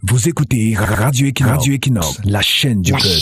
Vous écoutez Radio Equinox, la chaîne du peuple. La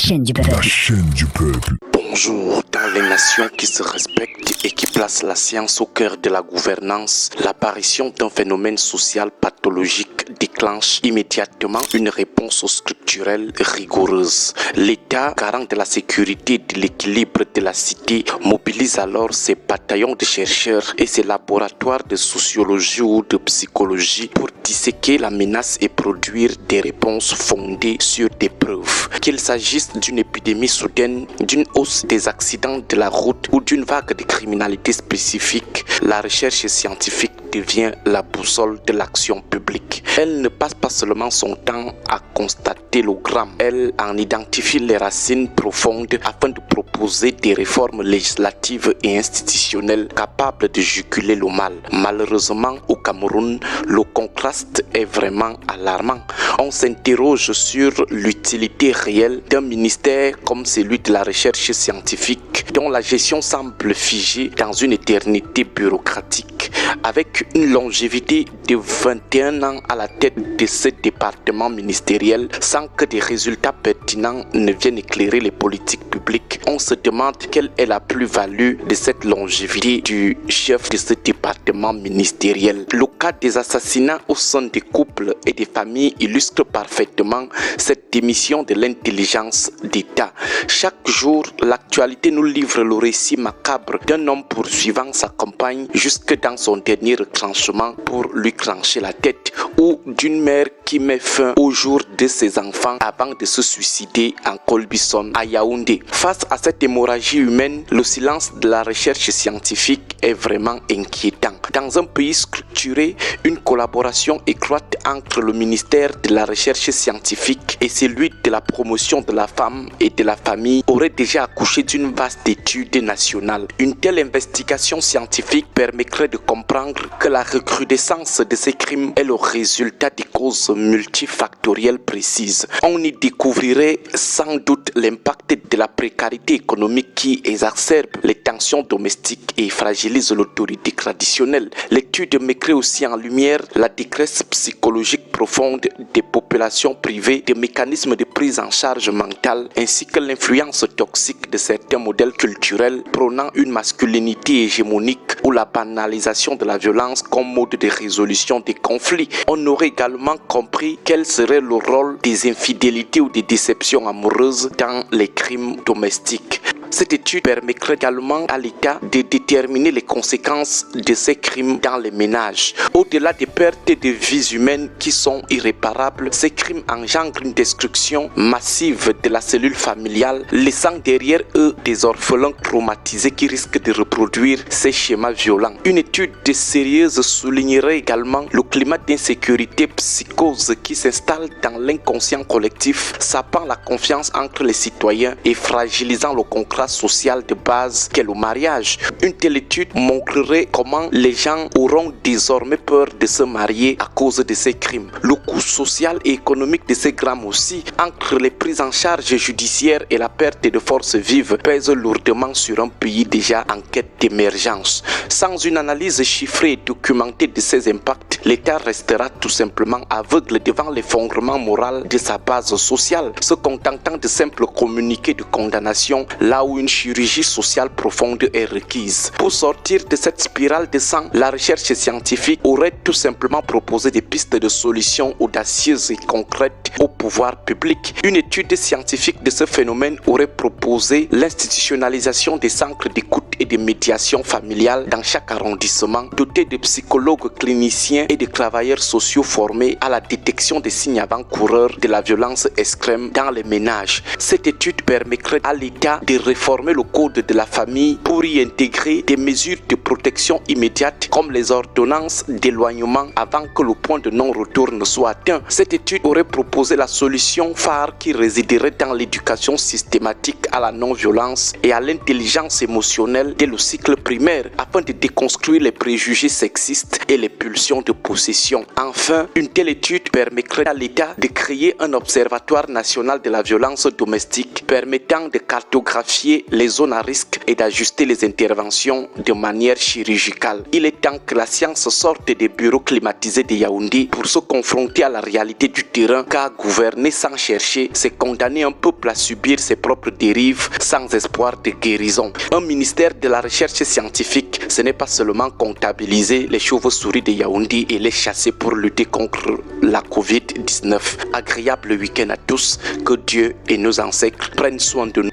chaîne du peuple. Bonjour, dans les nations qui se respectent et qui placent la science au cœur de la gouvernance, l'apparition d'un phénomène social pathologique déclenche immédiatement une réponse structurelle rigoureuse. L'État, garant de la sécurité et de l'équilibre de la cité, mobilise alors ses bataillons de chercheurs et ses laboratoires de sociologie ou de psychologie pour disséquer la menace et produire des réponses fondées sur des preuves. Qu'il s'agisse d'une épidémie soudaine, d'une hausse des accidents de la route ou d'une vague de criminalité spécifique, la recherche scientifique devient la boussole de l'action publique. Elle ne passe pas seulement son temps à constater le gramme, elle en identifie les racines profondes afin de proposer des réformes législatives et institutionnelles capables de juguler le mal. Malheureusement, au Cameroun, le contraste est vraiment alarmant. On s'interroge sur l'utilité réelle d'un ministère comme celui de la recherche scientifique, dont la gestion semble figée dans une éternité bureaucratique, avec une longévité de 21 ans à la tête de ce département ministériel sans que des résultats pertinents ne viennent éclairer les politiques publiques. On se demande quelle est la plus-value de cette longévité du chef de ce département ministériel. Le cas des assassinats au sein des couples et des familles illustre parfaitement cette démission de l'intelligence d'État. Chaque jour, l'actualité nous livre le récit macabre d'un homme poursuivant sa compagne jusque dans son dernier retranchement pour lui trancher la tête, ou d'une mère qui met fin au jour de ses enfants avant de se suicider en Colbison à Yaoundé. Face à cette hémorragie humaine, le silence de la recherche scientifique est vraiment inquiétant. Dans un pays structuré, une collaboration étroite entre le ministère de la recherche scientifique et celui de la promotion de la femme et de la famille aurait déjà accouché d'une vaste étude nationale. Une telle investigation scientifique permettrait de comprendre que la recrudescence de ces crimes est le résultat des causes multifactorielles précises. On y découvrirait sans doute l'impact de la précarité économique qui exacerbe les tensions domestiques et fragilise l'autorité traditionnelle. L'étude mettrait aussi en lumière la détresse psychologique profonde des populations privées, des mécanismes de prise en charge mentale, ainsi que l'influence toxique de certains modèles culturels prônant une masculinité hégémonique ou la banalisation de la violence comme mode de résolution des conflits. On aurait également compris quel serait le rôle des infidélités ou des déceptions amoureuses dans les crimes domestiques. Cette étude permettrait également à l'État de déterminer les conséquences de ces crimes dans les ménages. Au-delà des pertes de vies humaines qui sont irréparables, ces crimes engendrent une destruction massive de la cellule familiale, laissant derrière eux des orphelins traumatisés qui risquent de reproduire ces schémas violents. Une étude sérieuse soulignerait également le climat d'insécurité psychose qui s'installe dans l'inconscient collectif, sapant la confiance entre les citoyens et fragilisant le contrat social de base qu'est le mariage. Une telle étude montrerait comment les gens auront désormais peur de se marier à cause de ces crimes. Le coût social et économique de ces drames aussi, entre les prises en charge judiciaires et la perte de forces vives, pèse lourdement sur un pays déjà en quête d'émergence. Sans une analyse chiffrée et documentée de ces impacts, l'État restera tout simplement aveugle devant l'effondrement moral de sa base sociale, se contentant de simples communiqués de condamnation là où une chirurgie sociale profonde est requise. Pour sortir de cette spirale de sang, la recherche scientifique aurait tout simplement proposé des pistes de solutions audacieuses et concrètes au pouvoir public. Une étude scientifique de ce phénomène aurait proposé l'institutionnalisation des centres d'écoute et de médiation familiale dans chaque arrondissement, dotés de psychologues cliniciens et de travailleurs sociaux formés à la détection des signes avant-coureurs de la violence extrême dans les ménages. Cette étude permettrait à l'État de réformer le code de la famille pour y intégrer des mesures de protection immédiate comme les ordonnances d'éloignement avant que le point de non-retour ne soit atteint. Cette étude aurait proposé la solution phare qui résiderait dans l'éducation systématique à la non-violence et à l'intelligence émotionnelle dès le cycle primaire afin de déconstruire les préjugés sexistes et les pulsions de possession. Enfin, une telle étude permettrait à l'État de créer un observatoire national de la violence domestique permettant de cartographier les zones à risque et d'ajuster les interventions de manière chirurgicale. Il est temps que la science sorte des bureaux climatisés de Yaoundé pour se confronter à la réalité du terrain, car Vouloir gouverner sans chercher, c'est condamner un peuple à subir ses propres dérives sans espoir de guérison. Un ministère de la recherche scientifique, ce n'est pas seulement comptabiliser les chauves-souris de Yaoundé et les chasser pour lutter contre la Covid-19. Agréable week-end à tous, que Dieu et nos ancêtres prennent soin de nous.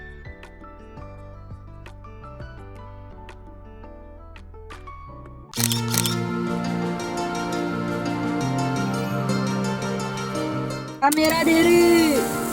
Caméra de rue.